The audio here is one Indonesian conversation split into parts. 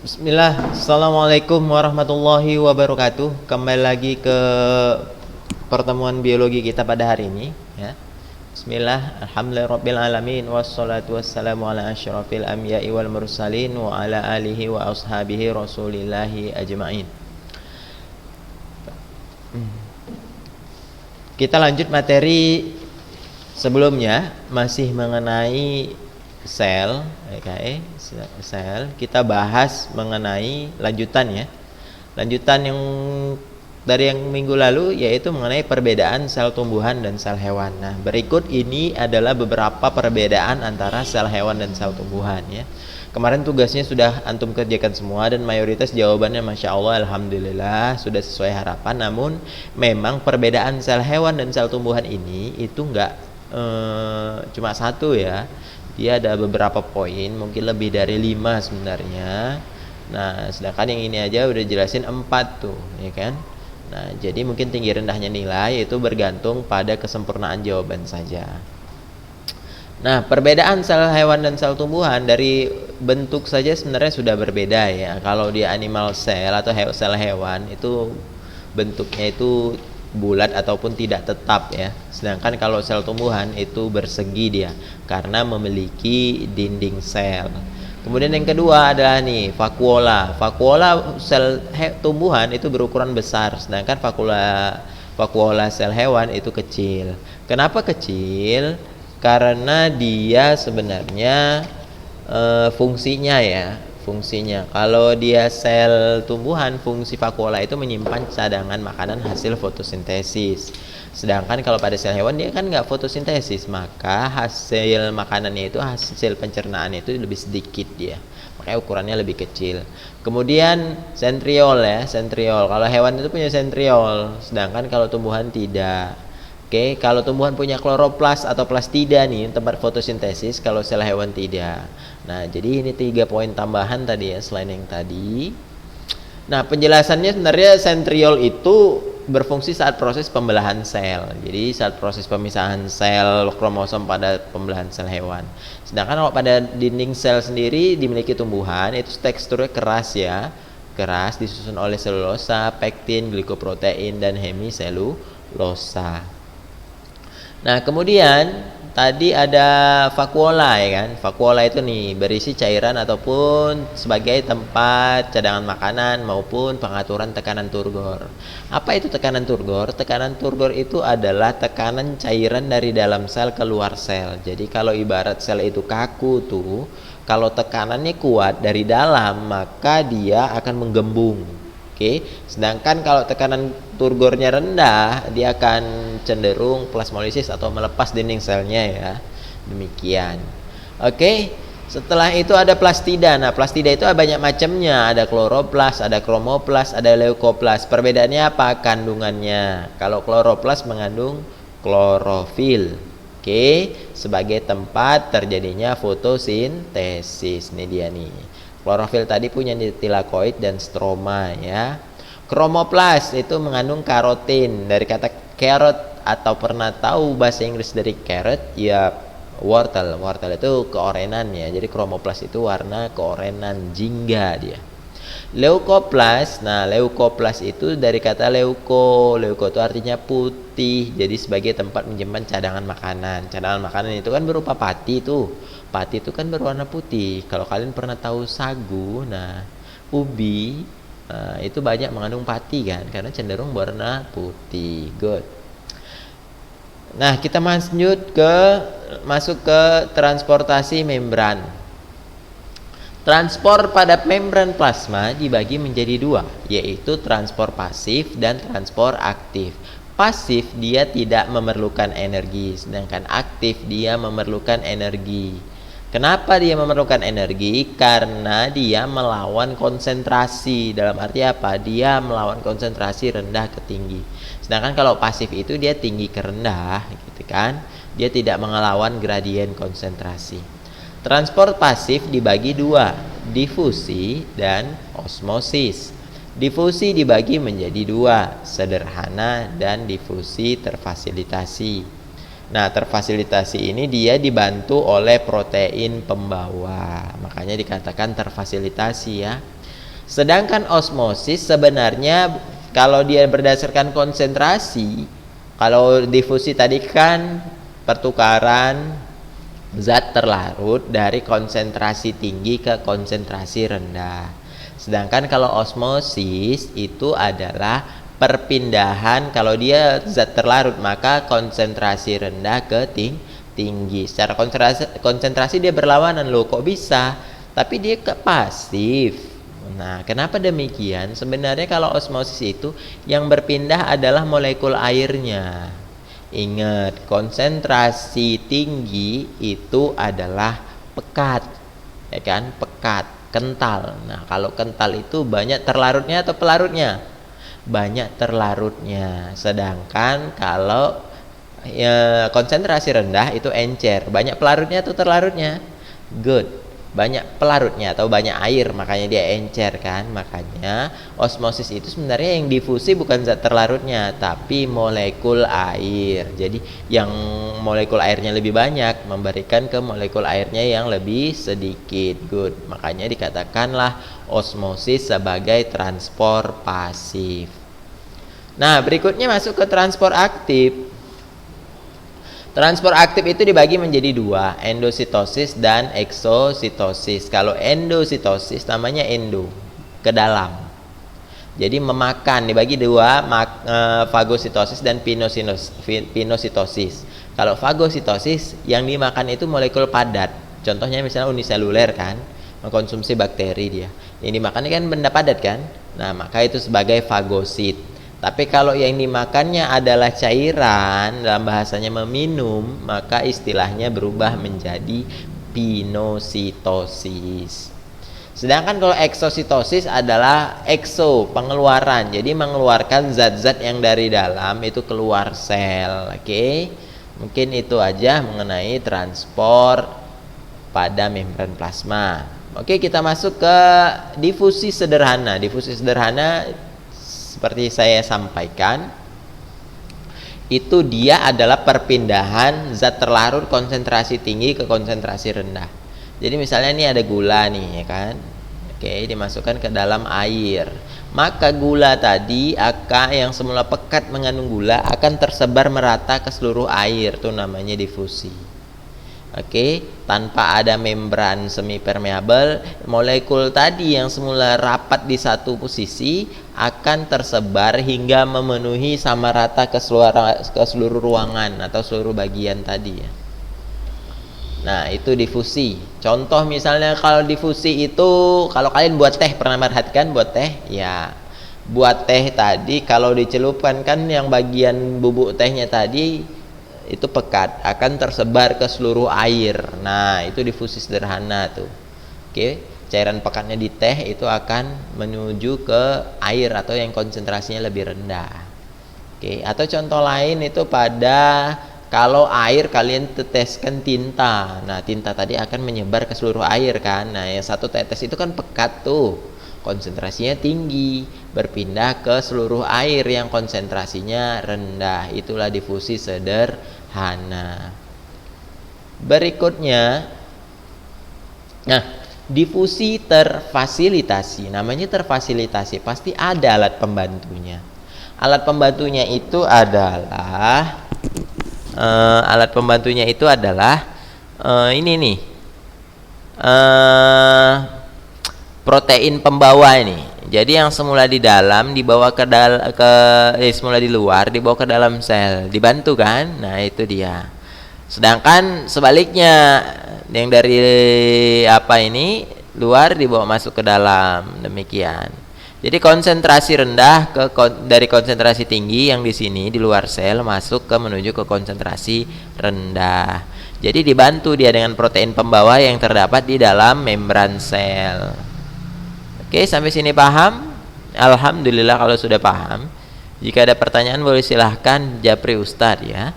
Bismillah, Assalamualaikum warahmatullahi wabarakatuh. Kembali lagi ke pertemuan biologi kita pada hari ini ya. Bismillah, alhamdulillahirabbil alamin wassalatu wassalamu ala asyrafil anbiya'i wal mursalin wa ala alihi wa ashabihi rasulillahi ajmain. Kita lanjut materi sebelumnya, masih mengenai sel, sel. Kita bahas mengenai lanjutan ya. Lanjutan yang dari yang minggu lalu, yaitu mengenai perbedaan sel tumbuhan dan sel hewan. Nah, berikut ini adalah beberapa perbedaan antara sel hewan dan sel tumbuhan ya. Kemarin tugasnya sudah antum kerjakan semua dan mayoritas jawabannya masya Allah, alhamdulillah sudah sesuai harapan. Namun memang perbedaan sel hewan dan sel tumbuhan ini itu enggak cuma satu ya. Dia ada beberapa poin, mungkin lebih dari 5 sebenarnya. Nah, sedangkan yang ini aja udah jelasin 4 tuh, ya kan? Nah, jadi mungkin tinggi rendahnya nilai itu bergantung pada kesempurnaan jawaban saja. Nah, perbedaan sel hewan dan sel tumbuhan dari bentuk saja sebenarnya sudah berbeda ya. Kalau di animal cell atau sel hewan itu bentuknya itu bulat ataupun tidak tetap ya. Sedangkan kalau sel tumbuhan itu bersegi dia karena memiliki dinding sel. Kemudian yang kedua adalah nih vakuola. Vakuola sel tumbuhan itu berukuran besar, sedangkan vakuola sel hewan itu kecil. Kenapa kecil? Karena dia sebenarnya fungsinya ya. Fungsinya, kalau dia sel tumbuhan, fungsi vakuola itu menyimpan cadangan makanan hasil fotosintesis. Sedangkan kalau pada sel hewan dia kan nggak fotosintesis, maka hasil makanannya itu, hasil pencernaan itu lebih sedikit dia, makanya ukurannya lebih kecil. Kemudian sentriol ya, sentriol. Kalau hewan itu punya sentriol, sedangkan kalau tumbuhan tidak. Oke, kalau tumbuhan punya kloroplas atau plastida nih, tempat fotosintesis, kalau sel hewan tidak. Nah, jadi ini 3 poin tambahan tadi ya, selain yang tadi. Nah, penjelasannya sebenarnya sentriol itu berfungsi saat proses pembelahan sel. Jadi saat proses pemisahan sel kromosom pada pembelahan sel hewan. Sedangkan kalau pada dinding sel sendiri dimiliki tumbuhan, itu teksturnya keras ya. Keras, disusun oleh selulosa, pektin, glikoprotein, dan hemiselulosa. Nah, kemudian tadi ada vakuola ya kan. Vakuola itu nih berisi cairan ataupun sebagai tempat cadangan makanan maupun pengaturan tekanan turgor. Apa itu tekanan turgor? Tekanan turgor itu adalah tekanan cairan dari dalam sel keluar sel. Jadi kalau ibarat sel itu kaku tuh, kalau tekanannya kuat dari dalam, maka dia akan menggembung. Oke, sedangkan kalau tekanan turgornya rendah, dia akan cenderung plasmolisis atau melepas dinding selnya ya. Demikian. Oke, setelah itu ada plastida. Nah, plastida itu ada banyak macamnya. Ada kloroplas, ada kromoplas, ada leukoplas. Perbedaannya apa? Kandungannya. Kalau kloroplas mengandung klorofil. Oke, sebagai tempat terjadinya fotosintesis. Ini dia nih. Klorofil tadi punya tilakoid dan stroma ya. Kromoplas itu mengandung karotin. Dari kata carrot, atau pernah tahu bahasa Inggris dari carrot ya, wortel. Wortel itu keorenan ya. Jadi kromoplas itu warna keorenan, jingga dia. Leukoplas, nah leukoplas itu dari kata leuko. Leuko itu artinya putih. Jadi sebagai tempat menyimpan cadangan makanan. Cadangan makanan itu kan berupa pati tuh. Pati itu kan berwarna putih. Kalau kalian pernah tahu sagu, nah ubi, nah, itu banyak mengandung pati kan, karena cenderung berwarna putih. Good. Nah, kita masuk ke transportasi membran. Transport pada membran plasma dibagi menjadi 2, yaitu transport pasif dan transport aktif. Pasif dia tidak memerlukan energi, sedangkan aktif dia memerlukan energi. Kenapa dia memerlukan energi? Karena dia melawan konsentrasi. Dalam arti apa? Dia melawan konsentrasi rendah ke tinggi. Sedangkan kalau pasif itu dia tinggi ke rendah, gitu kan? Dia tidak melawan gradien konsentrasi. Transport pasif dibagi 2, difusi dan osmosis. Difusi dibagi menjadi 2, sederhana dan difusi terfasilitasi. Nah, terfasilitasi ini dia dibantu oleh protein pembawa. Makanya dikatakan terfasilitasi ya. Sedangkan osmosis sebenarnya kalau dia berdasarkan konsentrasi, kalau difusi tadi kan pertukaran zat terlarut dari konsentrasi tinggi ke konsentrasi rendah. Sedangkan kalau osmosis itu adalah perpindahan, kalau dia zat terlarut maka konsentrasi rendah ke tinggi. Secara konsentrasi dia berlawanan loh, kok bisa? Tapi dia ke pasif. Nah, kenapa demikian? Sebenarnya kalau osmosis itu yang berpindah adalah molekul airnya. Ingat, konsentrasi tinggi itu adalah pekat, ya kan? Pekat, kental. Nah, kalau kental itu banyak terlarutnya atau pelarutnya? Banyak terlarutnya. Sedangkan kalau konsentrasi rendah itu encer, banyak pelarutnya atau terlarutnya? Good. Banyak pelarutnya atau banyak air, makanya dia encer kan. Makanya osmosis itu sebenarnya yang difusi bukan zat terlarutnya tapi molekul air. Jadi yang molekul airnya lebih banyak memberikan ke molekul airnya yang lebih sedikit. Good. Makanya dikatakanlah osmosis sebagai transport pasif. Nah, berikutnya masuk ke transport aktif. Transport aktif itu dibagi menjadi dua, endositosis dan eksositosis. Kalau endositosis namanya endo, ke dalam. Jadi memakan, dibagi dua, fagositosis dan pinositosis. Kalau fagositosis yang dimakan itu molekul padat. Contohnya misalnya uniseluler kan, mengkonsumsi bakteri dia. Yang dimakan kan benda padat kan. Nah, maka itu sebagai fagosit. Tapi kalau yang dimakannya adalah cairan, dalam bahasanya meminum, maka istilahnya berubah menjadi pinositosis. Sedangkan kalau eksositosis adalah ekso, pengeluaran. Jadi mengeluarkan zat-zat yang dari dalam itu keluar sel. Oke. Mungkin itu aja mengenai transport pada membran plasma. Oke, kita masuk ke difusi sederhana. Difusi sederhana seperti saya sampaikan, itu dia adalah perpindahan zat terlarut konsentrasi tinggi ke konsentrasi rendah. Jadi misalnya ini ada gula nih, ya kan? Oke, dimasukkan ke dalam air. Maka gula tadi yang semula pekat mengandung gula akan tersebar merata ke seluruh air, itu namanya difusi. Oke, tanpa ada membran semi permeabel, molekul tadi yang semula rapat di satu posisi akan tersebar hingga memenuhi sama rata ke seluruh ruangan atau seluruh bagian tadi ya. Nah, itu difusi. Contoh misalnya kalau difusi itu, kalau kalian buat teh, pernah perhatikan buat teh? Ya, buat teh tadi kalau dicelupkan kan yang bagian bubuk tehnya tadi itu pekat akan tersebar ke seluruh air. Nah, itu difusi sederhana tuh. Oke, cairan pekatnya di teh itu akan menuju ke air atau yang konsentrasinya lebih rendah. Oke, atau contoh lain itu pada kalau air kalian teteskan tinta. Nah, tinta tadi akan menyebar ke seluruh air kan. Nah, yang satu tetes itu kan pekat tuh, konsentrasinya tinggi, berpindah ke seluruh air yang konsentrasinya rendah. Itulah difusi sederhana. Berikutnya, nah, difusi terfasilitasi. Namanya terfasilitasi, pasti ada alat pembantunya. Alat pembantunya itu adalah ini nih, protein pembawa ini. Jadi yang semula di dalam dibawa semula di luar dibawa ke dalam sel, dibantu kan? Nah, itu dia. Sedangkan sebaliknya, yang dari luar dibawa masuk ke dalam, demikian. Jadi konsentrasi rendah dari konsentrasi tinggi yang di sini di luar sel masuk menuju ke konsentrasi rendah. Jadi dibantu dia dengan protein pembawa yang terdapat di dalam membran sel. Oke, sampai sini paham? Alhamdulillah kalau sudah paham. Jika ada pertanyaan boleh silahkan japri Ustadz ya.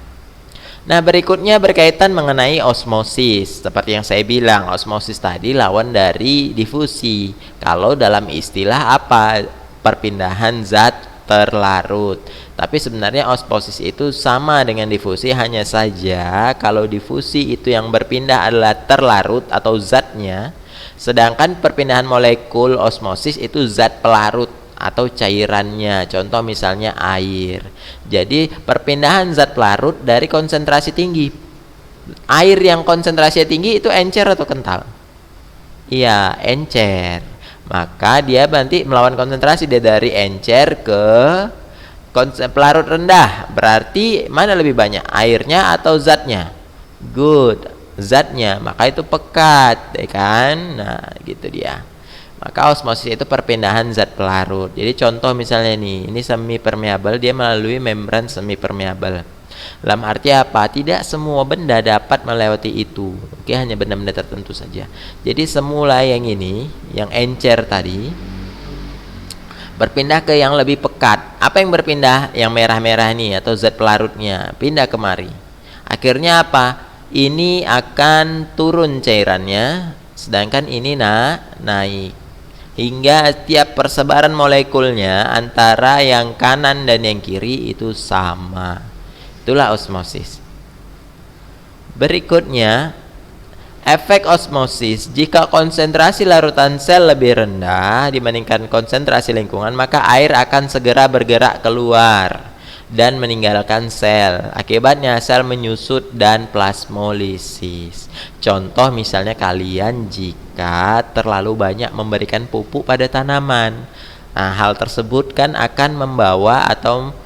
Nah, berikutnya berkaitan mengenai osmosis. Seperti yang saya bilang, osmosis tadi lawan dari difusi. Kalau dalam istilah apa? Perpindahan zat terlarut. Tapi sebenarnya osmosis itu sama dengan difusi, hanya saja kalau difusi itu yang berpindah adalah terlarut atau zatnya, Sedangkan perpindahan molekul osmosis itu zat pelarut atau cairannya. Contoh misalnya air. Jadi perpindahan zat pelarut dari konsentrasi tinggi. Air yang konsentrasinya tinggi itu encer atau kental? Iya, encer. Maka dia nanti melawan konsentrasi, dia dari encer ke pelarut rendah. Berarti mana lebih banyak, airnya atau zatnya? Good, zatnya. Maka itu pekat, ya kan? Nah, gitu dia. Maka osmosis itu perpindahan zat pelarut. Jadi contoh misalnya nih, ini semi permeabel, dia melalui membran semi permeabel. Dalam arti apa? Tidak semua benda dapat melewati itu. Oke, hanya benda-benda tertentu saja. Jadi semula yang ini, yang encer tadi, berpindah ke yang lebih pekat. Apa yang berpindah? Yang merah-merah nih atau zat pelarutnya pindah kemari. Akhirnya apa? Ini akan turun cairannya, sedangkan ini naik. Hingga setiap persebaran molekulnya antara yang kanan dan yang kiri itu sama. Itulah osmosis. Berikutnya, efek osmosis. Jika konsentrasi larutan sel lebih rendah dibandingkan konsentrasi lingkungan, maka air akan segera bergerak keluar dan meninggalkan sel. Akibatnya sel menyusut dan plasmolisis. Contoh misalnya kalian jika terlalu banyak memberikan pupuk pada tanaman. Nah, hal tersebut kan akan membawa atau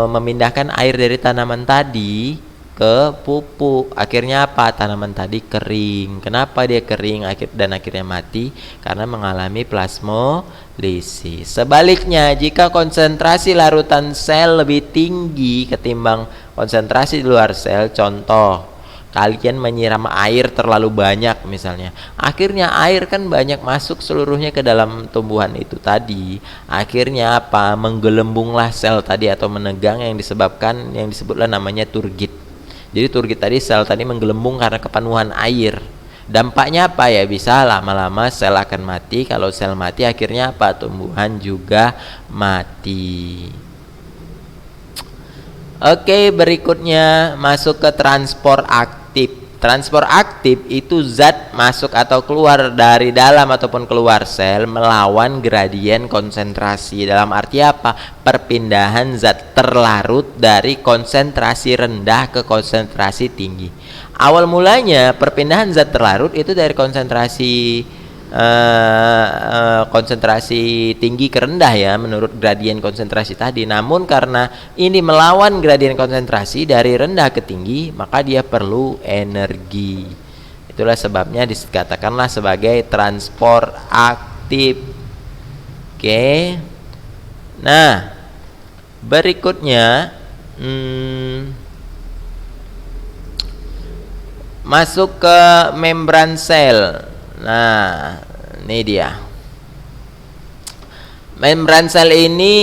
memindahkan air dari tanaman tadi ke pupuk. Akhirnya apa? Tanaman tadi kering. Kenapa dia kering dan akhirnya mati? Karena mengalami plasmolisis. Sebaliknya, jika konsentrasi larutan sel lebih tinggi ketimbang konsentrasi di luar sel, contoh kalian menyiram air terlalu banyak misalnya, akhirnya air kan banyak masuk seluruhnya ke dalam tumbuhan itu tadi. Akhirnya apa? Menggelembunglah sel tadi atau menegang, yang disebutlah namanya turgid. Jadi turgid tadi, sel tadi menggelembung karena kepenuhan air. Dampaknya apa ya? Bisa lama-lama sel akan mati. Kalau sel mati akhirnya apa? Tumbuhan juga mati. Oke, berikutnya masuk ke transport aktif. Transport aktif itu zat masuk atau keluar dari dalam ataupun keluar sel melawan gradien konsentrasi. Dalam arti apa? Perpindahan zat terlarut dari konsentrasi rendah ke konsentrasi tinggi. Awal mulanya perpindahan zat terlarut itu dari konsentrasi tinggi ke rendah ya, menurut gradien konsentrasi tadi. Namun karena ini melawan gradien konsentrasi dari rendah ke tinggi, maka dia perlu energi. Itulah sebabnya dikatakanlah sebagai transport aktif. Oke. Nah, berikutnya masuk ke membran sel. Nah, ini dia. Membran sel ini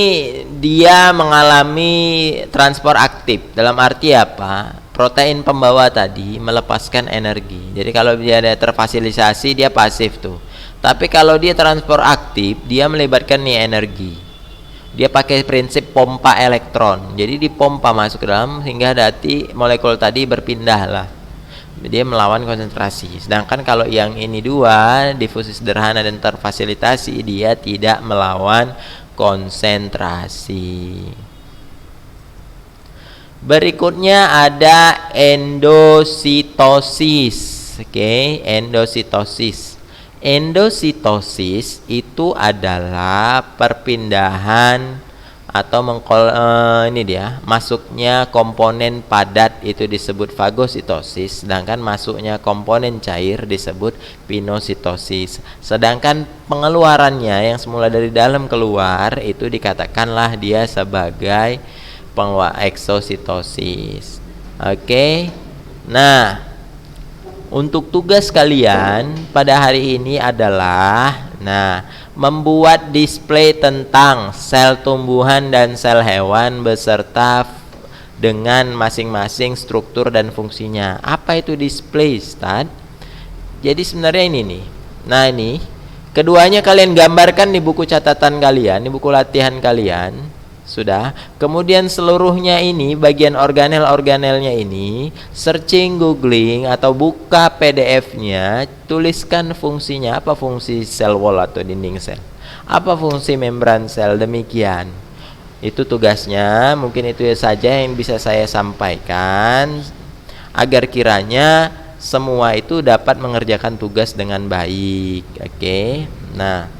dia mengalami transport aktif. Dalam arti apa? Protein pembawa tadi melepaskan energi. Jadi kalau dia ada terfasilitasi, dia pasif tuh. Tapi kalau dia transport aktif, dia melibatkan nih energi. Dia pakai prinsip pompa elektron. Jadi dipompa masuk ke dalam sehingga nanti molekul tadi berpindah lah. Dia melawan konsentrasi. Sedangkan kalau yang ini dua, difusi sederhana dan terfasilitasi, dia tidak melawan konsentrasi. Berikutnya ada endositosis. Oke, endositosis. Endositosis itu adalah perpindahan atau ini dia, masuknya komponen padat itu disebut fagositosis, sedangkan masuknya komponen cair disebut pinositosis. Sedangkan pengeluarannya yang semula dari dalam keluar itu dikatakanlah dia sebagai pengeluar eksositosis. Oke. Nah, untuk tugas kalian pada hari ini adalah membuat display tentang sel tumbuhan dan sel hewan beserta dengan masing-masing struktur dan fungsinya. Apa itu display, Ustaz? Jadi sebenarnya ini nih. Nah, ini keduanya kalian gambarkan di buku catatan kalian, di buku latihan kalian. Sudah. Kemudian seluruhnya ini, bagian organel-organelnya ini, searching, googling, atau buka PDF-nya, tuliskan fungsinya. Apa fungsi sel wall atau dinding sel? Apa fungsi membran sel? Demikian. Itu tugasnya. Mungkin itu saja yang bisa saya sampaikan, agar kiranya semua itu dapat mengerjakan tugas dengan baik. Oke. Nah,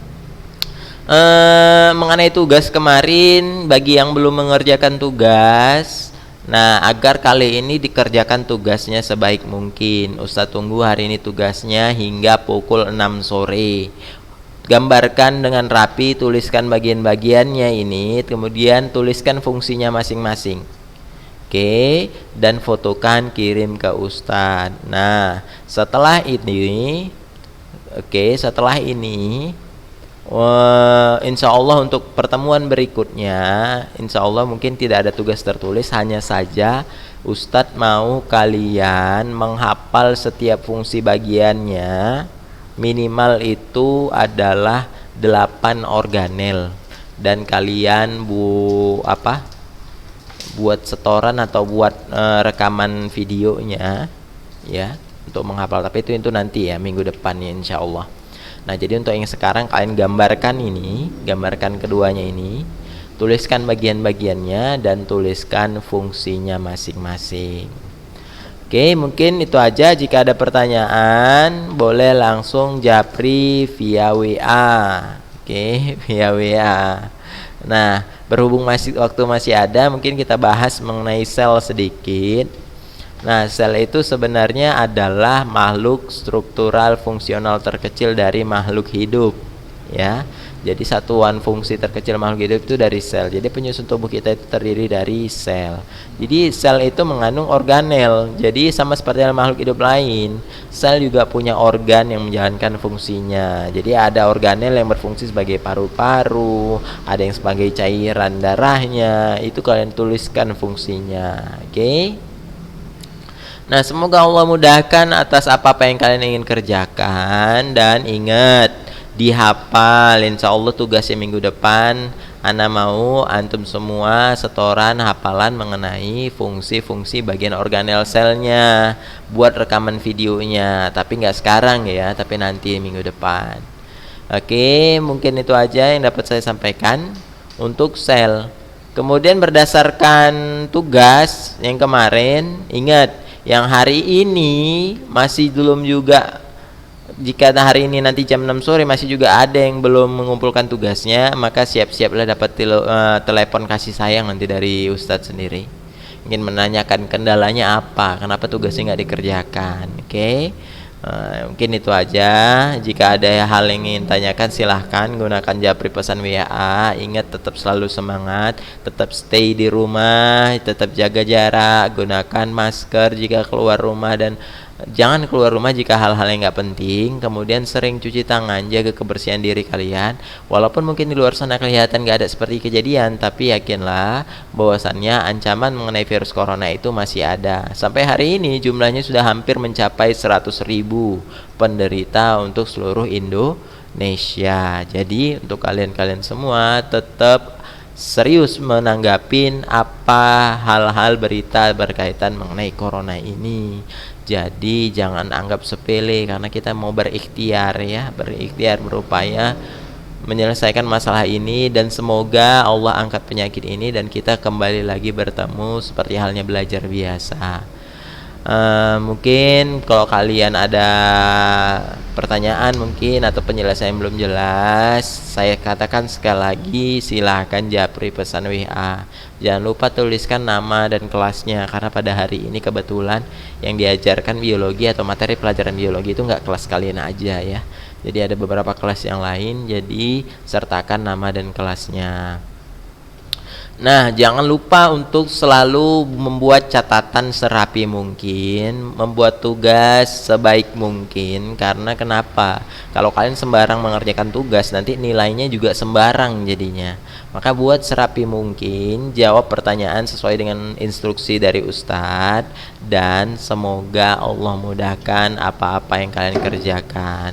mengenai tugas kemarin, bagi yang belum mengerjakan tugas, nah agar kali ini dikerjakan tugasnya sebaik mungkin, Ustadz tunggu hari ini tugasnya hingga pukul 6 sore. Gambarkan dengan rapi, tuliskan bagian-bagiannya ini, kemudian tuliskan fungsinya masing-masing. Oke, dan fotokan, kirim ke Ustadz. Nah, setelah ini, insya Allah untuk pertemuan berikutnya, insya Allah mungkin tidak ada tugas tertulis, hanya saja Ustadz mau kalian menghafal setiap fungsi bagiannya, minimal itu adalah 8 organel, dan kalian buat setoran atau buat rekaman videonya ya untuk menghafal. Tapi itu nanti ya, minggu depan ya insya Allah. Nah, jadi untuk yang sekarang kalian gambarkan keduanya ini, tuliskan bagian-bagiannya dan tuliskan fungsinya masing-masing. Oke, mungkin itu aja. Jika ada pertanyaan, boleh langsung japri via WA. Oke, via WA. Nah, berhubung waktu masih ada, mungkin kita bahas mengenai sel sedikit. Nah, sel itu sebenarnya adalah makhluk struktural fungsional terkecil dari makhluk hidup, ya. Jadi satuan fungsi terkecil makhluk hidup itu dari sel. Jadi penyusun tubuh kita itu terdiri dari sel. Jadi sel itu mengandung organel. Jadi sama seperti makhluk hidup lain, sel juga punya organ yang menjalankan fungsinya. Jadi ada organel yang berfungsi sebagai paru-paru, ada yang sebagai cairan darahnya. Itu kalian tuliskan fungsinya, oke? Nah, semoga Allah mudahkan atas apa-apa yang kalian ingin kerjakan. Dan ingat, dihafal. Insya Allah tugasnya minggu depan, Ana mau antum semua setoran hafalan mengenai fungsi-fungsi bagian organel selnya, buat rekaman videonya. Tapi nggak sekarang ya, tapi nanti minggu depan. Oke, mungkin itu aja yang dapat saya sampaikan untuk sel. Kemudian berdasarkan tugas yang kemarin, ingat, yang hari ini masih belum juga, jika hari ini nanti jam 6 sore masih juga ada yang belum mengumpulkan tugasnya, maka siap-siaplah dapat telepon kasih sayang nanti dari Ustadz sendiri. Ingin menanyakan kendalanya apa, kenapa tugasnya nggak dikerjakan. Oke? Mungkin itu aja. Jika ada hal yang ingin tanyakan, silahkan gunakan japri pesan WA. Ingat, tetap selalu semangat, tetap stay di rumah, tetap jaga jarak, gunakan masker jika keluar rumah, dan jangan keluar rumah jika hal-hal yang nggak penting. Kemudian sering cuci tangan, jaga kebersihan diri kalian. Walaupun mungkin di luar sana kelihatan nggak ada seperti kejadian, tapi yakinlah bahwasannya ancaman mengenai virus corona itu masih ada. Sampai hari ini jumlahnya sudah hampir mencapai 100.000 penderita untuk seluruh Indonesia. Jadi untuk kalian-kalian semua tetap serius menanggapin apa hal-hal berita berkaitan mengenai corona ini. Jadi jangan anggap sepele, karena kita mau berikhtiar ya, berupaya menyelesaikan masalah ini, dan semoga Allah angkat penyakit ini dan kita kembali lagi bertemu seperti halnya belajar biasa. Mungkin kalau kalian ada pertanyaan mungkin atau penjelasan yang belum jelas, saya katakan sekali lagi, silahkan japri pesan WA. Jangan lupa tuliskan nama dan kelasnya, karena pada hari ini kebetulan yang diajarkan biologi atau materi pelajaran biologi itu nggak kelas kalian aja ya. Jadi ada beberapa kelas yang lain, jadi sertakan nama dan kelasnya. Nah, jangan lupa untuk selalu membuat catatan serapi mungkin, membuat tugas sebaik mungkin. Karena kenapa? Kalau kalian sembarang mengerjakan tugas, nanti nilainya juga sembarang jadinya. Maka buat serapi mungkin, jawab pertanyaan sesuai dengan instruksi dari Ustadz, dan semoga Allah mudahkan apa-apa yang kalian kerjakan.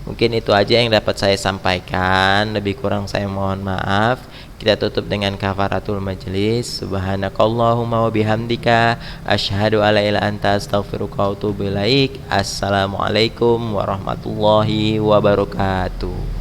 Mungkin itu aja yang dapat saya sampaikan. Lebih kurang saya mohon maaf. Kita tutup dengan kafaratul majlis. Subhanakallahumma wa bihamdika asyhadu alla ilaha anta astaghfiruka wa atubu ilaik. Assalamualaikum warahmatullahi wabarakatuh.